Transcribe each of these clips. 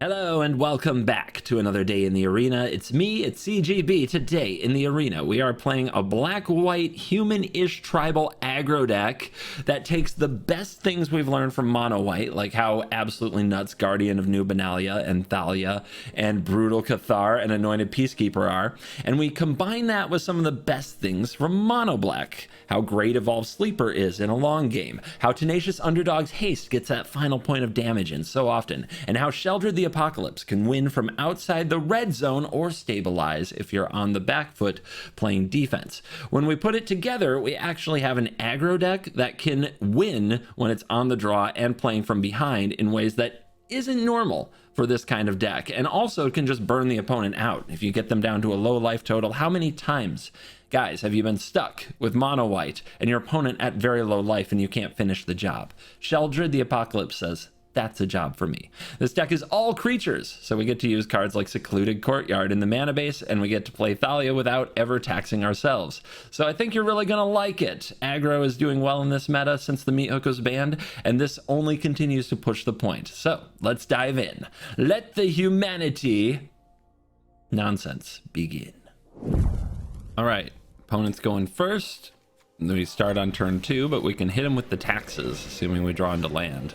Hello and welcome back to another day in the arena. It's me, it's CGB. Today in the arena, we are playing a black-white, human-ish tribal aggro deck that takes the best things we've learned from mono-white, like how absolutely nuts Guardian of New Benalia and Thalia and Brutal Cathar and Anointed Peacekeeper are, and we combine that with some of the best things from mono-black, how great Evolved Sleeper is in a long game, how Tenacious Underdog's Haste gets that final point of damage in so often, and how Sheldred the Apocalypse can win from outside the red zone or stabilize if you're on the back foot playing defense. When we put it together, we actually have an aggro deck that can win when it's on the draw and playing from behind in ways that isn't normal for this kind of deck, and also can just burn the opponent out. If you get them down to a low life total, how many times, guys, have you been stuck with mono white and your opponent at very low life and you can't finish the job? Sheldred the Apocalypse says, that's a job for me. This deck is all creatures, so we get to use cards like Secluded Courtyard in the mana base, and we get to play Thalia without ever taxing ourselves. So I think you're really gonna like it. Aggro is doing well in this meta since the Meat Hook was banned, and this only continues to push the point. So let's dive in. Let the humanity nonsense begin. All right, opponent's going first. We start on turn 2, but we can hit him with the taxes, assuming we draw into land.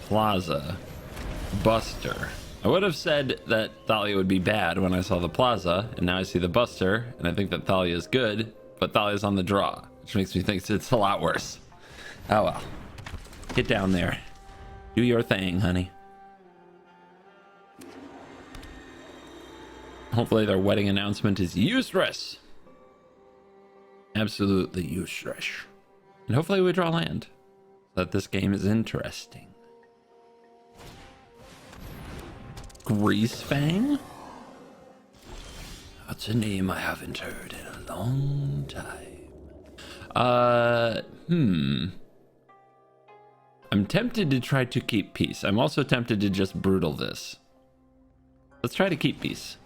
Plaza, Buster. I would have said that Thalia would be bad when I saw the Plaza, and now I see the Buster, and I think that Thalia is good, but Thalia's on the draw, which makes me think it's a lot worse. Oh well. Get down there. Do your thing, honey. Hopefully their wedding announcement is useless. Absolutely useless. And hopefully we draw land, so that this game is interesting. Greasefang? That's a name I haven't heard in a long time. I'm tempted to try to keep peace. I'm also tempted to just brutal this. Let's try to keep peace.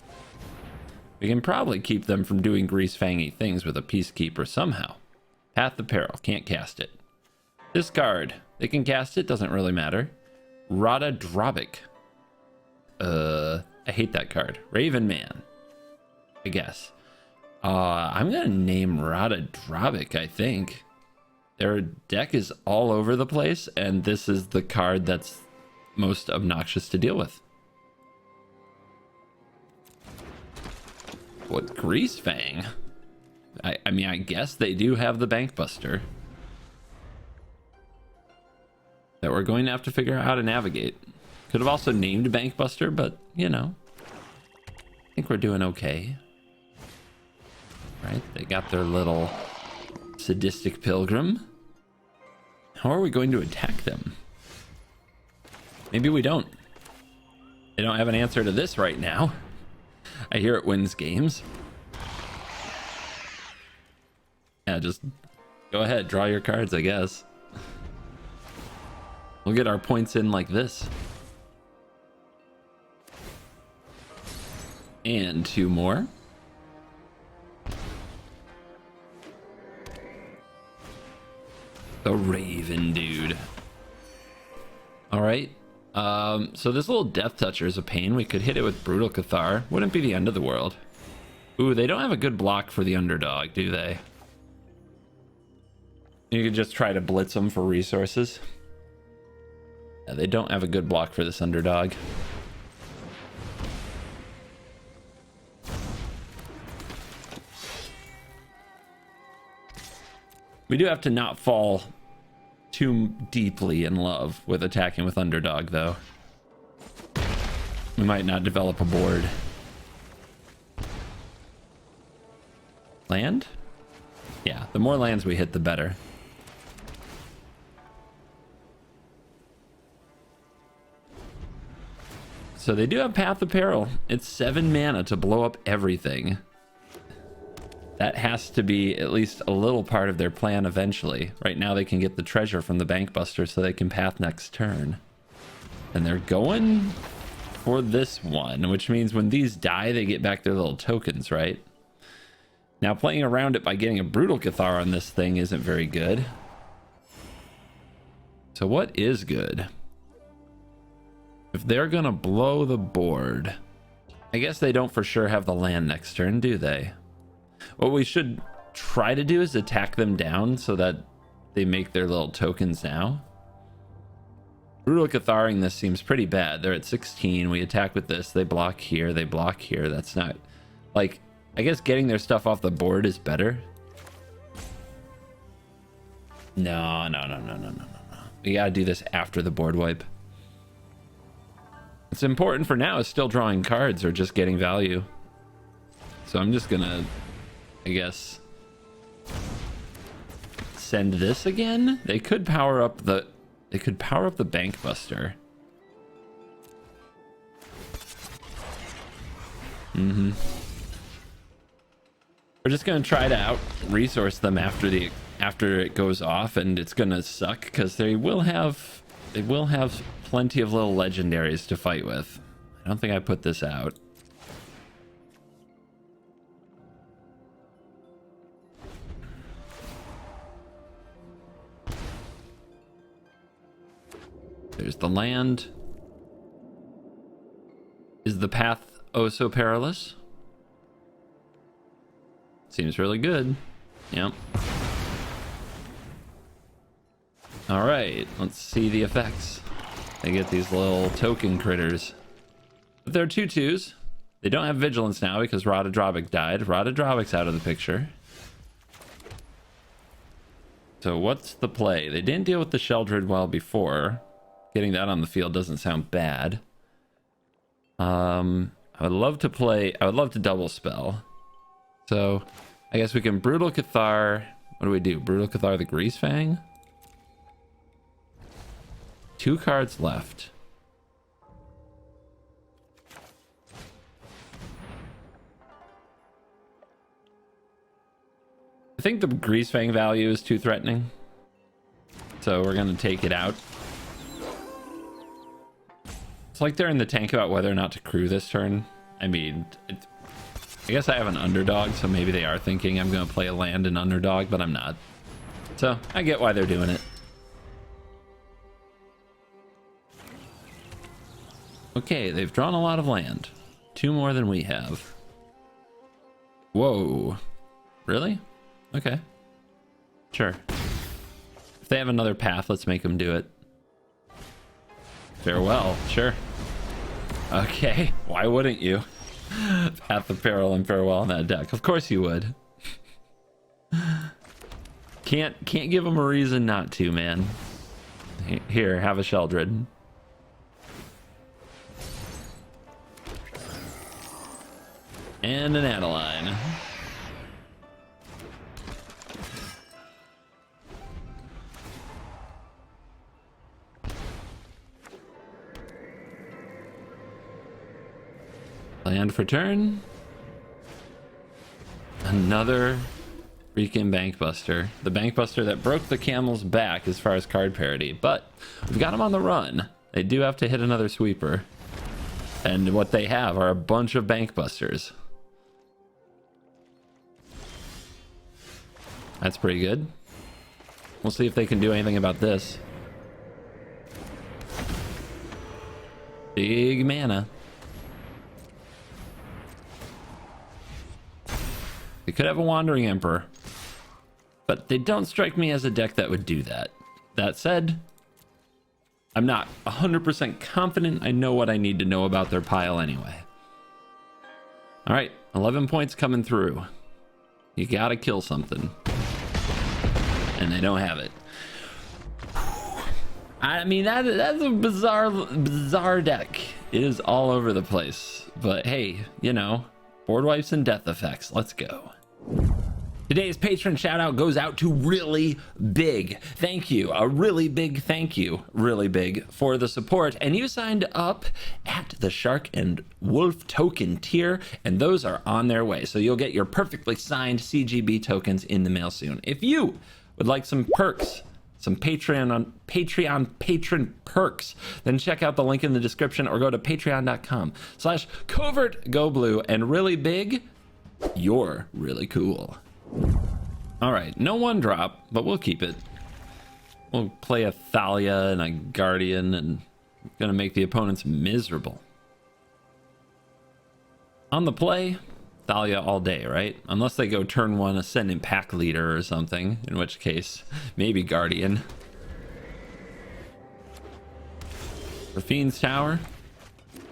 We can probably keep them from doing greasefangy things with a Peacekeeper somehow. Path of Peril, can't cast it. Discard, they can cast it, doesn't really matter. Rada Drobic. I hate that card. Raven Man, I guess. I'm gonna name Rada Drobic, I think. Their deck is all over the place, and this is the card that's most obnoxious to deal with. What, Greasefang? I mean, I guess they do have the Bankbuster that we're going to have to figure out how to navigate. Could have also named Bankbuster, but, you know, I think we're doing okay. Right? They got their little sadistic pilgrim. How are we going to attack them? Maybe we don't. They don't have an answer to this right now. I hear it wins games. Yeah, just go ahead, draw your cards, I guess. We'll get our points in like this. And 2 more. The Raven dude. All right. So this little Death Toucher is a pain. We could hit it with Brutal Cathar. Wouldn't be the end of the world. Ooh, they don't have a good block for the underdog, do they? You could just try to blitz them for resources. Yeah, they don't have a good block for this underdog. We do have to not fall too deeply in love with attacking with underdog, though. We might not develop a board. Land? Yeah, the more lands we hit, the better. So they do have Path of Peril. It's 7 mana to blow up everything. That has to be at least a little part of their plan eventually. Right now they can get the treasure from the Bankbuster so they can path next turn. And they're going for this one, which means when these die, they get back their little tokens, right? Now playing around it by getting a Brutal Cathar on this thing isn't very good. So what is good? If they're gonna blow the board, I guess they don't for sure have the land next turn, do they? What we should try to do is attack them down so that they make their little tokens now. Brutal Catharing this seems pretty bad. They're at 16. We attack with this. They block here. They block here. That's not... Like, I guess getting their stuff off the board is better. No. We gotta do this after the board wipe. What's important for now is still drawing cards or just getting value. So I'm just gonna, I guess, send this again. They could power up the... They could power up the Bank Buster. We're just gonna try to out-resource them after it goes off, and it's gonna suck because they will have plenty of little legendaries to fight with. I don't think I put this out. There's the land. Is the path oh so perilous? Seems really good. Yep. All right, let's see the effects. They get these little token critters. But they're 2/2s. They don't have vigilance now because Radadrobic died. Radadrobic's out of the picture. So what's the play? They didn't deal with the Sheldred well before. Getting that on the field doesn't sound bad. I would love to double spell. So I guess we can Brutal Cathar. What do we do? Brutal Cathar the Greasefang? 2 cards left. I think the Greasefang value is too threatening. So we're going to take it out. It's like they're in the tank about whether or not to crew this turn. I mean, I guess I have an underdog, so maybe they are thinking I'm going to play a land and underdog, but I'm not. So I get why they're doing it. Okay, they've drawn a lot of land. 2 more than we have. Whoa. Really? Okay. Sure. If they have another path, let's make them do it. Farewell. Sure. Okay. Why wouldn't you? Path of Peril and Farewell on that deck. Of course you would. Can't give them a reason not to, man. Here, have a Sheldred. And an Adeline. Land for turn. Another freaking Bank Buster. The Bank Buster that broke the camel's back as far as card parity. But we've got them on the run. They do have to hit another sweeper. And what they have are a bunch of Bank Busters. That's pretty good. We'll see if they can do anything about this. Big mana. They could have a Wandering Emperor, but they don't strike me as a deck that would do that. That said, I'm not 100% confident I know what I need to know about their pile anyway. All right, 11 points coming through. You gotta kill something. And they don't have it. I mean, that's a bizarre deck. It is all over the place. But hey, you know, board wipes and death effects. Let's go. Today's patron shout out goes out to Really Big. Thank you. A really big thank you, Really Big, for the support. And you signed up at the Shark and Wolf token tier, and those are on their way. So you'll get your perfectly signed CGB tokens in the mail soon. If you would like some perks, some Patreon patron perks, then check out the link in the description or go to patreon.com/covertgoblue. And Really Big, you're really cool. All right, no 1-drop, but we'll keep it. We'll play a Thalia and a Guardian and gonna make the opponents miserable. On the play, Thalia all day, right? Unless they go turn 1 Ascendant Pack Leader or something, in which case, maybe Guardian. Rafine's Tower.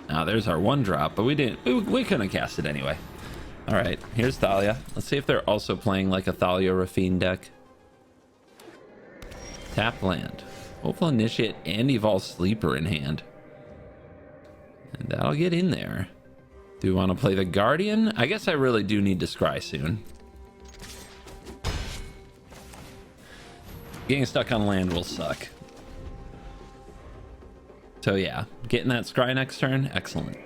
Now there's our 1-drop, but we couldn't cast it anyway. All right, here's Thalia. Let's see if they're also playing like a Thalia Rafine deck. Tap land. Hopeful Initiate and Evolve Sleeper in hand. And that'll get in there. Do we want to play the Guardian? I guess I really do need to scry soon. Getting stuck on land will suck. So yeah, getting that scry next turn, excellent.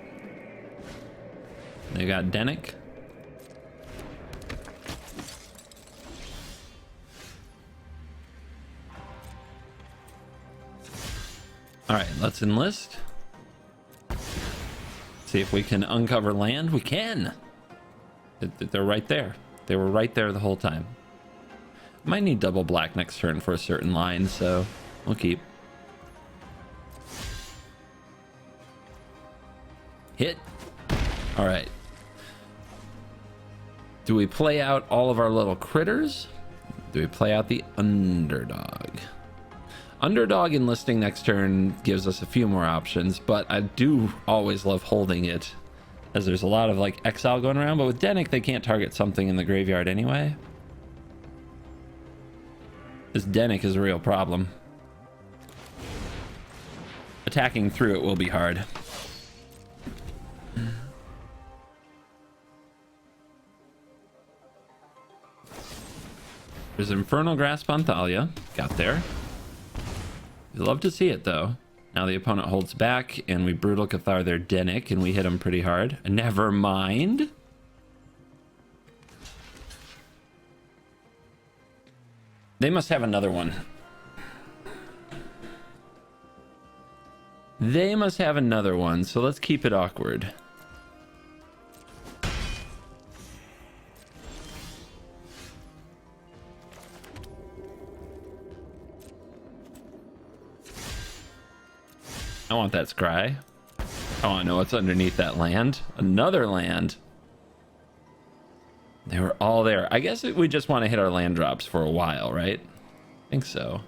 They got Denick. All right, let's enlist. See if we can uncover land. We can. They're right there. They were right there the whole time. Might need double black next turn for a certain line, so we'll keep. Hit. All right. Do we play out all of our little critters? Do we play out the underdog? Underdog enlisting next turn gives us a few more options, but I do always love holding it, as there's a lot of like exile going around. But with Denick, they can't target something in the graveyard anyway. This Denick is a real problem. Attacking through it will be hard. There's Infernal Grasp on Thalia. Got there. You'd love to see it, though. Now the opponent holds back, and we Brutal Cathar their Denick, and we hit him pretty hard. Never mind. They must have another one. They must have another one, so let's keep it awkward. I want that scry. I want to know what's underneath that land. Another land. They were all there. I guess we just want to hit our land drops for a while, right? I think so.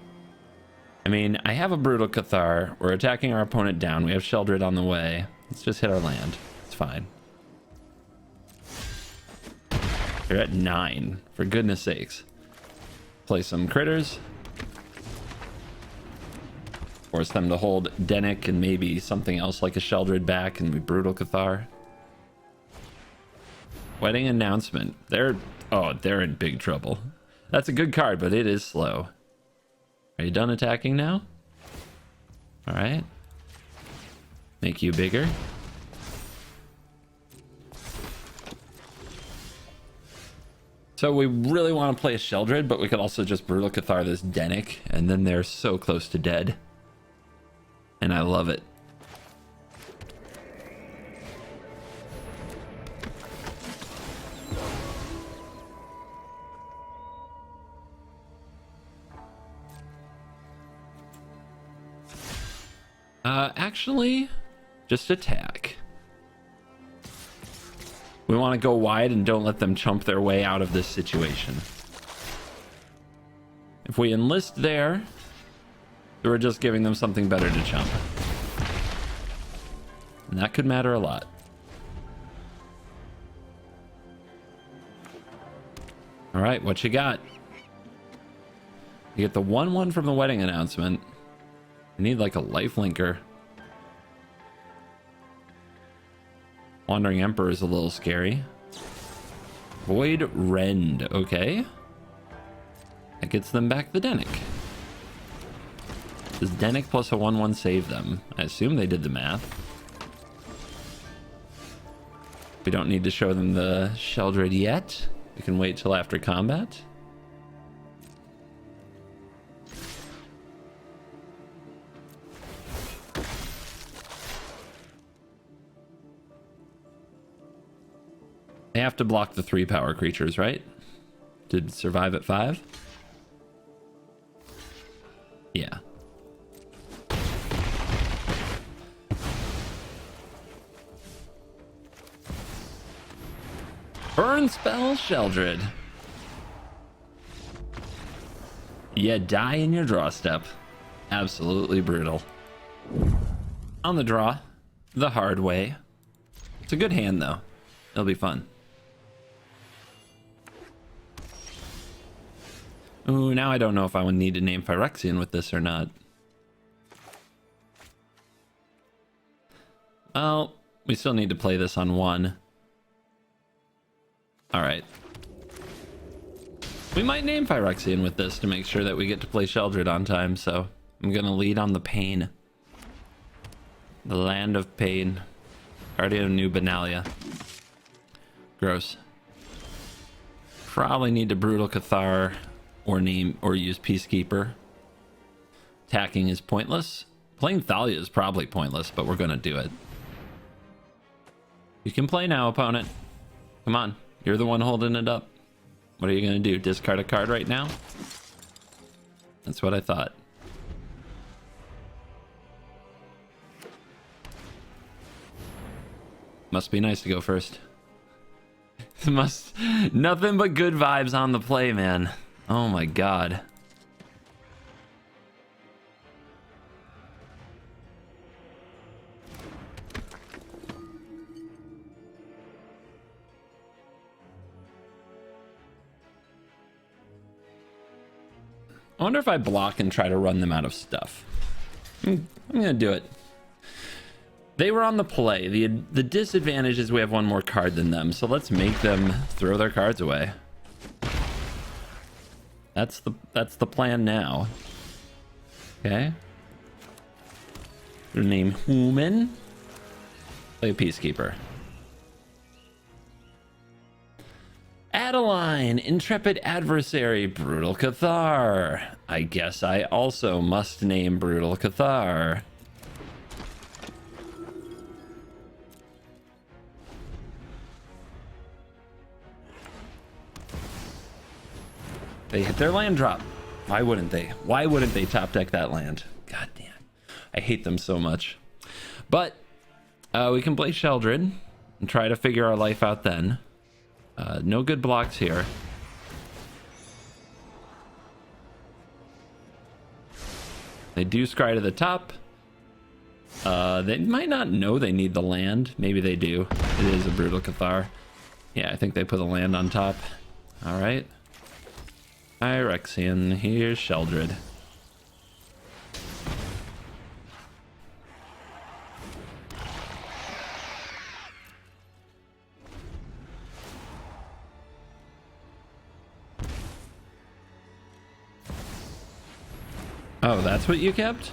I mean, I have a Brutal Cathar. We're attacking our opponent down. We have Sheldred on the way. Let's just hit our land. It's fine. You're at 9. For goodness sakes. Play some critters. Force them to hold Denick and maybe something else like a Sheldred back, and we Brutal Cathar. Wedding Announcement. They're in big trouble. That's a good card, but it is slow. Are you done attacking now? All right. Make you bigger. So we really want to play a Sheldred, but we could also just Brutal Cathar this Denick, and then they're so close to dead. And I love it. Actually, just attack. We want to go wide and don't let them chump their way out of this situation. If we enlist there, we're just giving them something better to chump. And that could matter a lot. All right, what you got? You get the 1/1 from the Wedding Announcement. You need like a lifelinker. Wandering Emperor is a little scary. Void Rend, okay. That gets them back the Denick. Does Denick plus a 1/1 save them? I assume they did the math. We don't need to show them the Sheldred yet. We can wait till after combat. They have to block the 3 power creatures, right? To survive at 5? Yeah. Burn spell, Sheldred. You die in your draw step. Absolutely brutal. On the draw, the hard way. It's a good hand though. It'll be fun. Ooh, now I don't know if I would need to name Phyrexian with this or not. Well, we still need to play this on one. Alright. We might name Phyrexian with this to make sure that we get to play Sheldred on time, so I'm gonna lead on the pain. The land of pain. Guardian of New Benalia. Gross. Probably need to Brutal Cathar or name or use Peacekeeper. Attacking is pointless. Playing Thalia is probably pointless, but we're gonna do it. You can play now, opponent. Come on, you're the one holding it up. What are you gonna do? Discard a card right now? That's what I thought. Must be nice to go first. Nothing but good vibes on the play, man. Oh my god. I wonder if I block and try to run them out of stuff. I'm gonna do it. They were on the play. The disadvantage is we have one more card than them, so let's make them throw their cards away. That's the plan now. Okay. Name Human. Play a Peacekeeper. Adeline, Intrepid Adversary, Brutal Cathar. I guess I also must name Brutal Cathar. They hit their land drop. Why wouldn't they? Why wouldn't they top deck that land? God damn. I hate them so much. But we can play Sheldred and try to figure our life out then. No good blocks here. They do scry to the top. They might not know they need the land. Maybe they do. It is a Brutal Cathar. Yeah, I think they put a land on top. All right. Phyrexian, here's Sheldred. Oh, that's what you kept?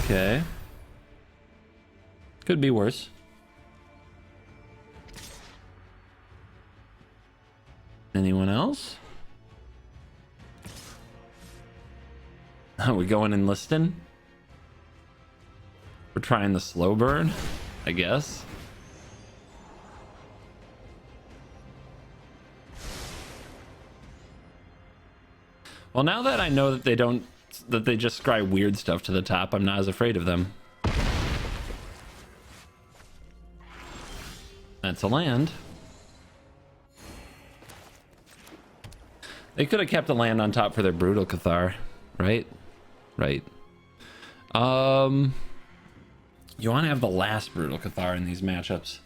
Okay. Could be worse. Anyone else? Are we going and listing? We're trying the slow burn, I guess. Well, now that I know that they just scry weird stuff to the top, I'm not as afraid of them. That's a land. They could have kept a land on top for their Brutal Cathar, right? Right. You want to have the last Brutal Cathar in these matchups.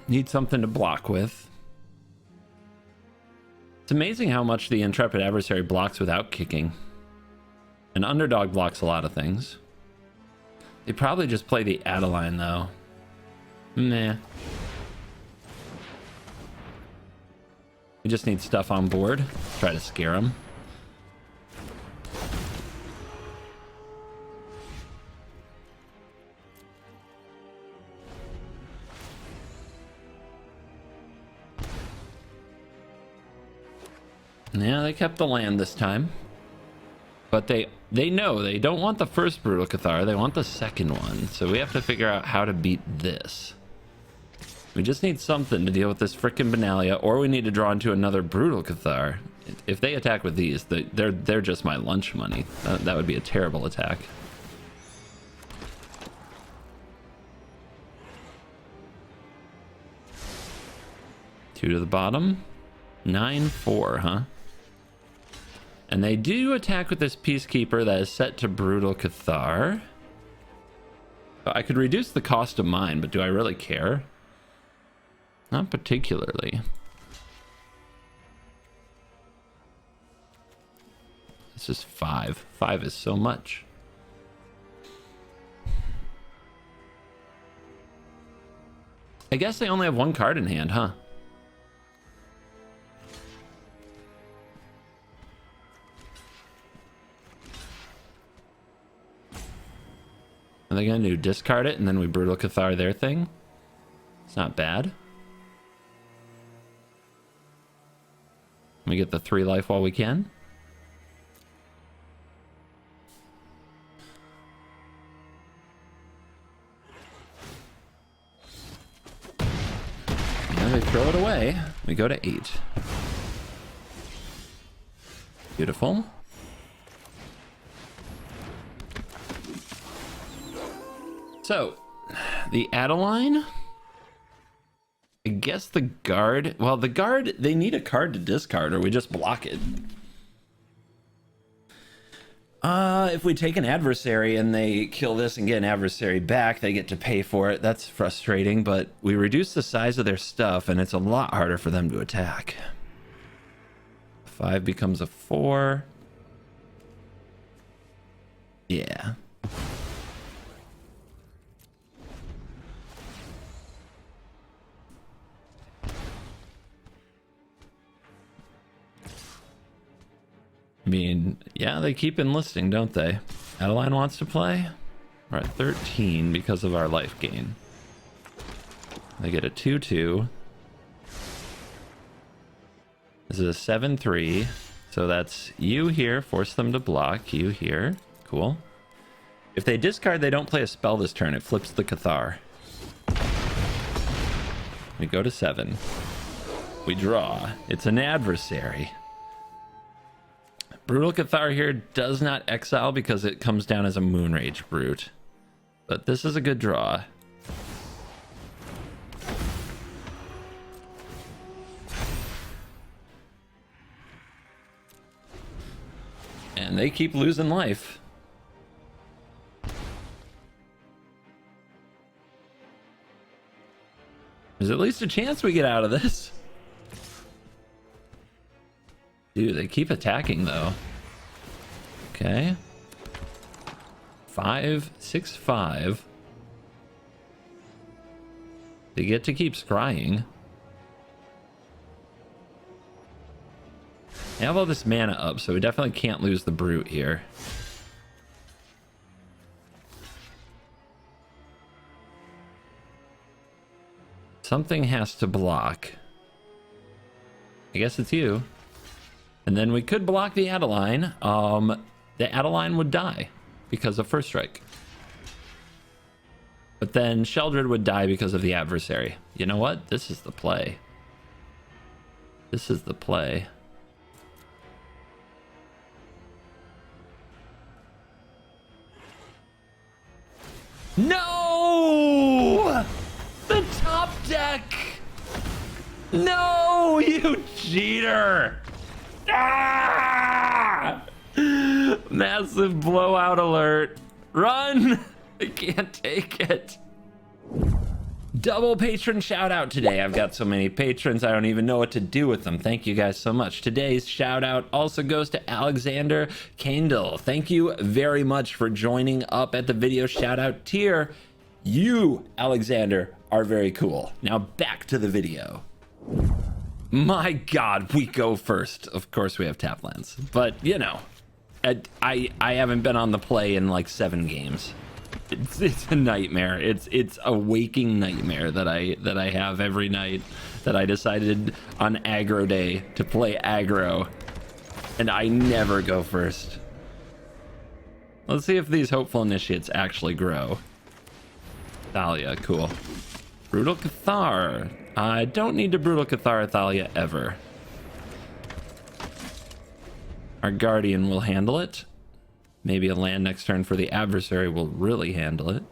Need something to block with. It's amazing how much the Intrepid Adversary blocks without kicking. An underdog blocks a lot of things. They probably just play the Adeline though. Nah. We just need stuff on board. Try to scare them. Yeah, they kept the land this time. But they know they don't want the first Brutal Cathar, they want the second one. So we have to figure out how to beat this. We just need something to deal with this frickin' Benalia, or we need to draw into another Brutal Cathar. If they attack with these, they're just my lunch money. That would be a terrible attack. 2 to the bottom. 9-4, huh? And they do attack with this Peacekeeper that is set to Brutal Cathar. I could reduce the cost of mine, but do I really care? Not particularly. This is 5. 5 is so much. I guess they only have 1 card in hand, huh? Are they gonna do discard it and then we Brutal Cathar their thing? It's not bad. We get the 3 life while we can. And they throw it away. We go to 8. Beautiful. So, the Adeline, I guess the guard, well, the guard, they need a card to discard or we just block it. If we take an adversary and they kill this and get an adversary back, they get to pay for it. That's frustrating, but we reduce the size of their stuff and it's a lot harder for them to attack. 5 becomes a 4. Yeah. I mean, yeah, they keep enlisting, don't they? Adeline wants to play. We're at 13 because of our life gain. They get a 2-2. This is a 7-3. So that's you here. Force them to block. You here. Cool. If they discard, they don't play a spell this turn. It flips the Cathar. We go to 7. We draw. It's an adversary. Brutal Cathar here does not exile because it comes down as a Moonrage Brute. But this is a good draw. And they keep losing life. There's at least a chance we get out of this. Dude, they keep attacking though. Okay. 5, 6, 5. They get to keep scrying. They have all this mana up, so we definitely can't lose the Brute here. Something has to block. I guess it's you. And then we could block the Adeline. The Adeline would die because of First Strike. But then Sheldred would die because of the adversary. You know what? This is the play. This is the play. No! The top deck! No, you cheater! Ah! Massive blowout alert. Run! I can't take it. Double patron shout out today. I've got so many patrons, I don't even know what to do with them. Thank you guys so much. Today's shout out also goes to Alexander Kendall. Thank you very much for joining up at the video shout out tier. You, Alexander, are very cool. Now back to the video. My God, we go first. Of course we have tap lands, but you know, I haven't been on the play in like 7 games. It's a nightmare. It's a waking nightmare that I have every night, that I decided on aggro day to play aggro, and I never go first. Let's see if these hopeful initiates actually grow. Thalia, cool. Brutal Cathar. I don't need to Brutal Cathar Thalia ever. Our Guardian will handle it. Maybe a land next turn for the adversary will really handle it.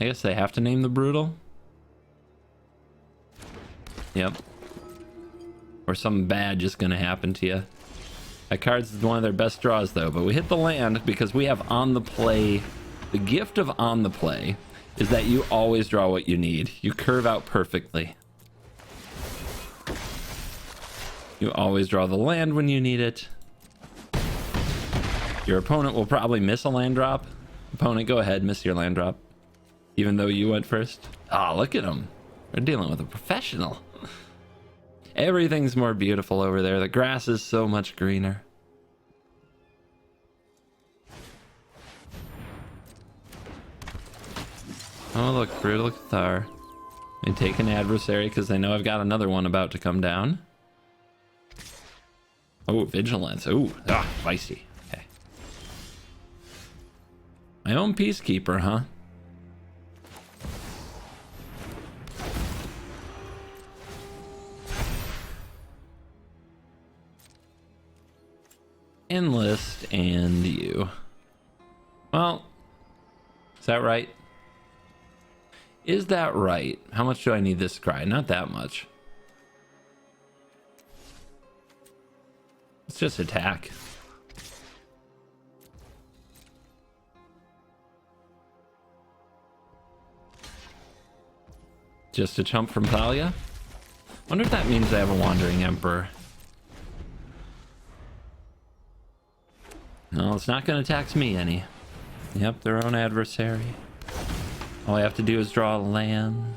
I guess they have to name the Brutal. Yep. Or something bad just gonna happen to you. That card's one of their best draws though, but we hit the land because we have on the play. The gift of on the play is that you always draw what you need. You curve out perfectly. You always draw the land when you need it. Your opponent will probably miss a land drop. Opponent, go ahead, miss your land drop. Even though you went first. Ah, oh, look at them. We're dealing with a professional. Everything's more beautiful over there. The grass is so much greener. Oh, look, Brutal Cathar. They take an adversary because they know I've got another one about to come down. Oh, Vigilance. Oh, feisty. Okay. My own Peacekeeper, huh? Enlist and you. Well, is that right? Is that right? How much do I need this scry? Not that much. Let's just attack. Just a chump from Thalia? Wonder if that means they have a Wandering Emperor. No, it's not going to tax me any. Yep, their own adversary. All I have to do is draw a land.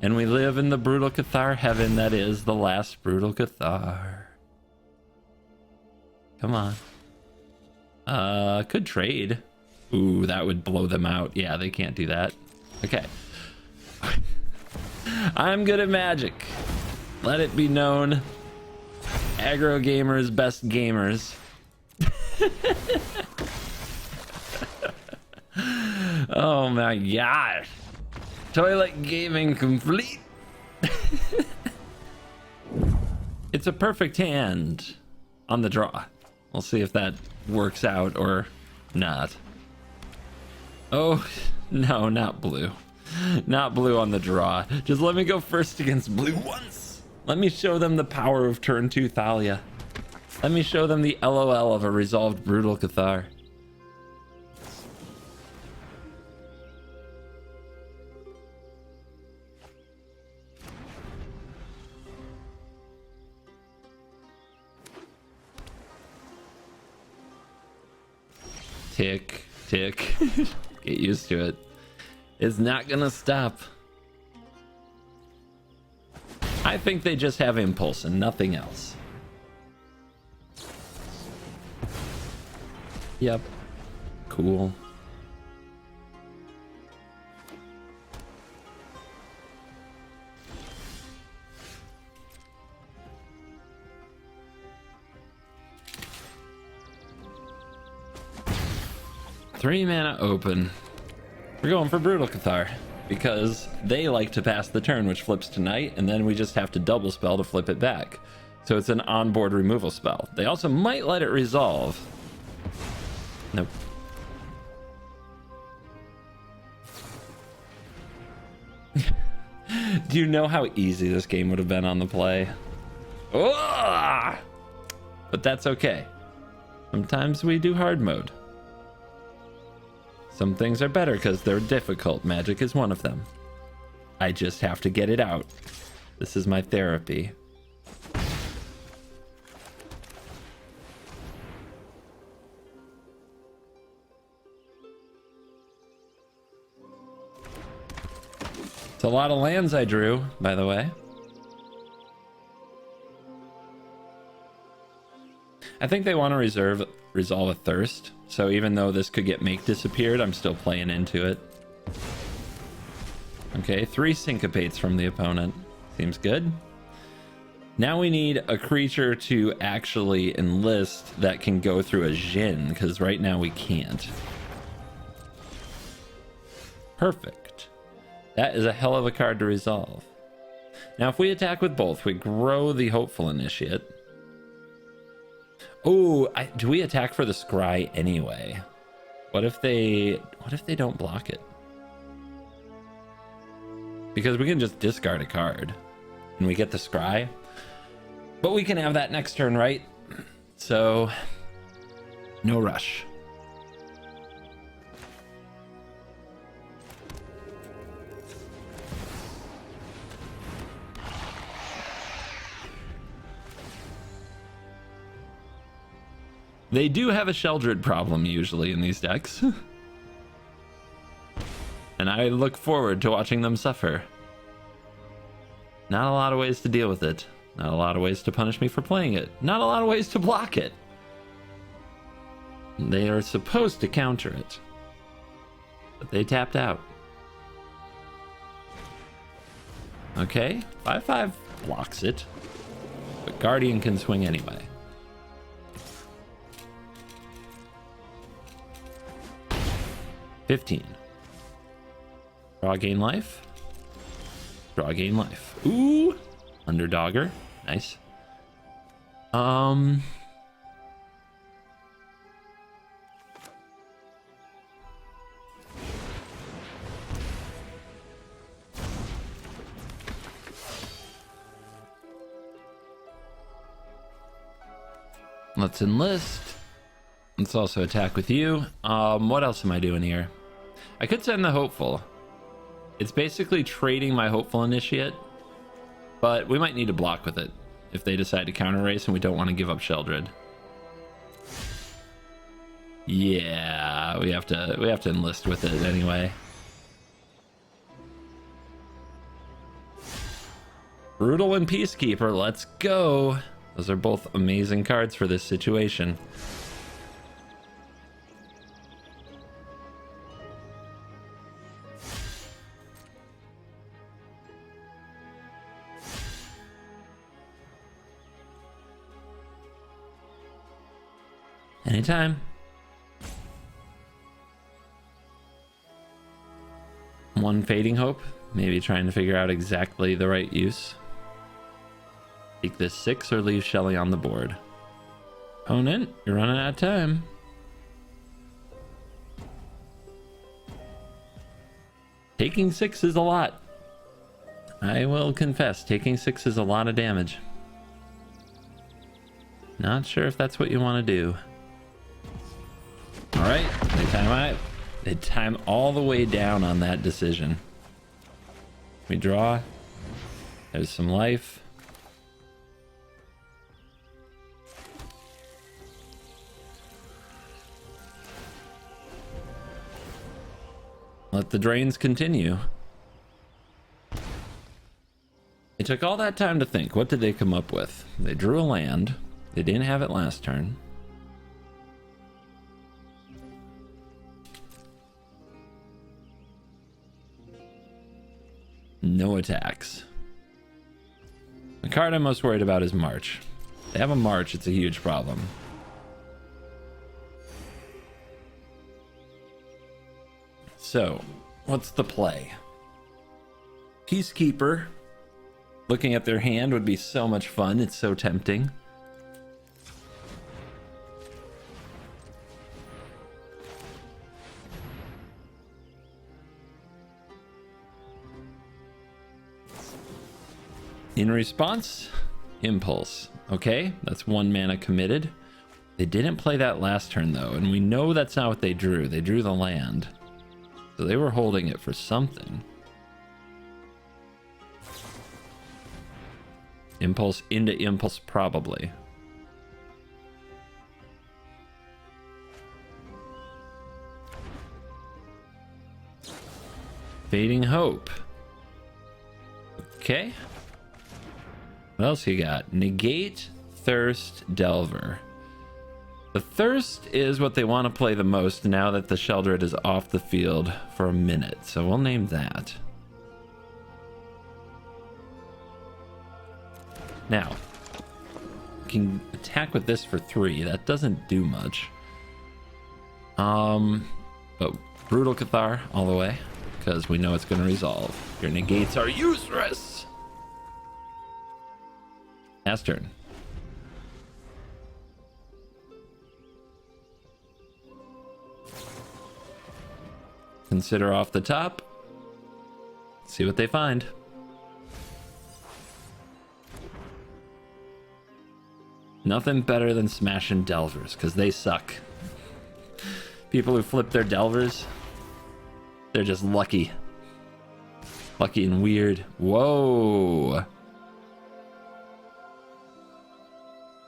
And we live in the Brutal Cathar heaven that is the last Brutal Cathar. Come on. Could trade. Ooh, that would blow them out. Yeah, they can't do that. Okay. I'm good at Magic. Let it be known. Aggro gamers, best gamers. Oh my gosh. Toilet gaming complete. It's a perfect hand on the draw. We'll see if that works out or not. Oh, no, not blue. Not blue on the draw. Just let me go first against blue once. Let me show them the power of turn 2 Thalia. Let me show them the LOL of a resolved Brutal Cathar. Tick, tick. Get used to it. It's not gonna stop. I think they just have impulse and nothing else. Yep. Cool. Three mana open. We're going for Brutal Cathar because they like to pass the turn, which flips to night, and then we just have to double spell to flip it back. So it's an onboard removal spell. They also might let it resolve. Nope. Do you know how easy this game would have been on the play? Oh! But that's okay. Sometimes we do hard mode. Some things are better because they're difficult. Magic is one of them. I just have to get it out. This is my therapy. It's a lot of lands I drew, by the way. I think they want to resolve a Thirst. So even though this could get Make disappeared, I'm still playing into it. Okay, 3 Syncopates from the opponent. Seems good. Now we need a creature to actually enlist that can go through a Jhin, because right now we can't. Perfect. That is a hell of a card to resolve. Now if we attack with both, we grow the Hopeful Initiate. Oh, do we attack for the scry anyway? What if they don't block it? because we can just discard a card and we get the scry. But we can have that next turn, right? So, no rush. They do have a Sheldred problem usually in these decks. And I look forward to watching them suffer. Not a lot of ways to deal with it. Not a lot of ways to punish me for playing it. Not a lot of ways to block it. They are supposed to counter it. But they tapped out. Okay, 5/5 blocks it. But Guardian can swing anyway. $15. Draw, gain life. Draw, gain life. Ooh! Underdogger. Nice. Let's enlist. Let's also attack with you. What else am I doing here? I could send the Hopeful. It's basically trading my Hopeful Initiate, but we might need to block with it if they decide to counter race and we don't want to give up Sheldred. Yeah, we have to enlist with it anyway. Brutal and Peacekeeper, let's go. Those are both amazing cards for this situation. Anytime. One Fading Hope, maybe trying to figure out exactly the right use. Take this 6 or leave Shelly on the board. Opponent, you're running out of time. Taking 6 is a lot. I will confess, taking 6 is a lot of damage. Not sure if that's what you want to do. All right, they time all the way down on that decision. We draw. There's some life. Let the drains continue. It took all that time to think. What did they come up with? They drew a land. They didn't have it last turn. No attacks. The card I'm most worried about is March. If they have a March, it's a huge problem. So, what's the play? Peacekeeper. Looking at their hand would be so much fun. It's so tempting. In response, Impulse. Okay, that's 1 mana committed. They didn't play that last turn though, and we know that's not what they drew. They drew the land. So they were holding it for something. Impulse into Impulse, probably. Fading Hope. Okay. What else you got? Negate, Thirst, Delver. The Thirst is what they want to play the most now that the Sheldred is off the field for a minute. So we'll name that. Now, we can attack with this for 3. That doesn't do much. But Brutal Cathar all the way, because we know it's going to resolve. Your negates are useless. Last turn. Consider off the top. See what they find. Nothing better than smashing Delvers, because they suck. People who flip their Delvers, they're just lucky. Lucky and weird. Whoa.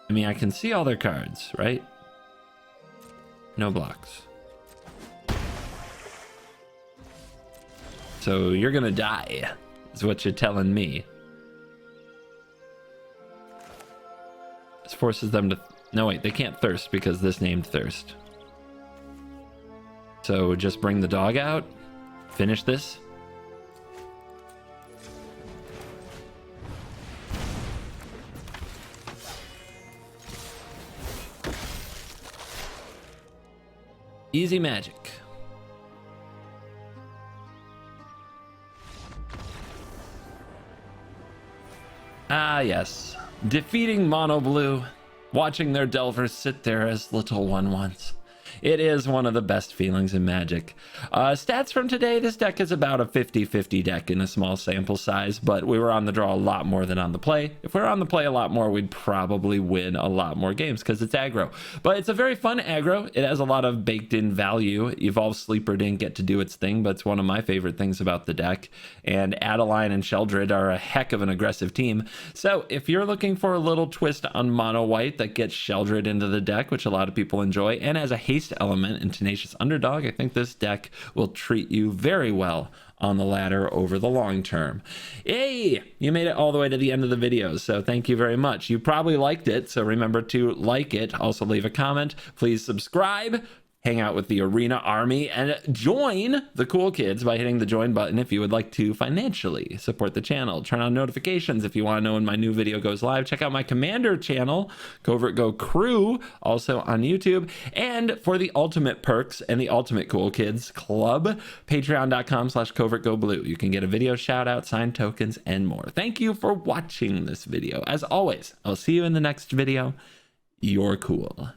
I mean, I can see all their cards, right? No blocks. So you're gonna die, is what you're telling me. This forces them to... No, wait, they can't thirst because this named thirst. So just bring the dog out. Finish this. Easy magic. Ah, yes. Defeating Mono Blue. Watching their Delvers sit there as little 1/1s. It is one of the best feelings in Magic. Stats from today, this deck is about a 50-50 deck in a small sample size, but we were on the draw a lot more than on the play. If we were on the play a lot more, we'd probably win a lot more games because it's aggro. But it's a very fun aggro. It has a lot of baked-in value. Evolve Sleeper didn't get to do its thing, but it's one of my favorite things about the deck. And Adeline and Sheldred are a heck of an aggressive team. So if you're looking for a little twist on mono white that gets Sheldred into the deck, which a lot of people enjoy, and as a haste element and tenacious underdog, I think this deck will treat you very well on the ladder over the long term. Hey, you made it all the way to the end of the video, so thank you very much. You probably liked it, so remember to like it. Also leave a comment. Please subscribe. Hang out with the Arena Army and join the cool kids by hitting the join button if you would like to financially support the channel. Turn on notifications if you want to know when my new video goes live. Check out my Commander channel, Covert Go Crew, also on YouTube. And for the ultimate perks and the ultimate cool kids club, patreon.com/covertgoblue. You can get a video shout out, signed tokens, and more. Thank you for watching this video. As always, I'll see you in the next video. You're cool.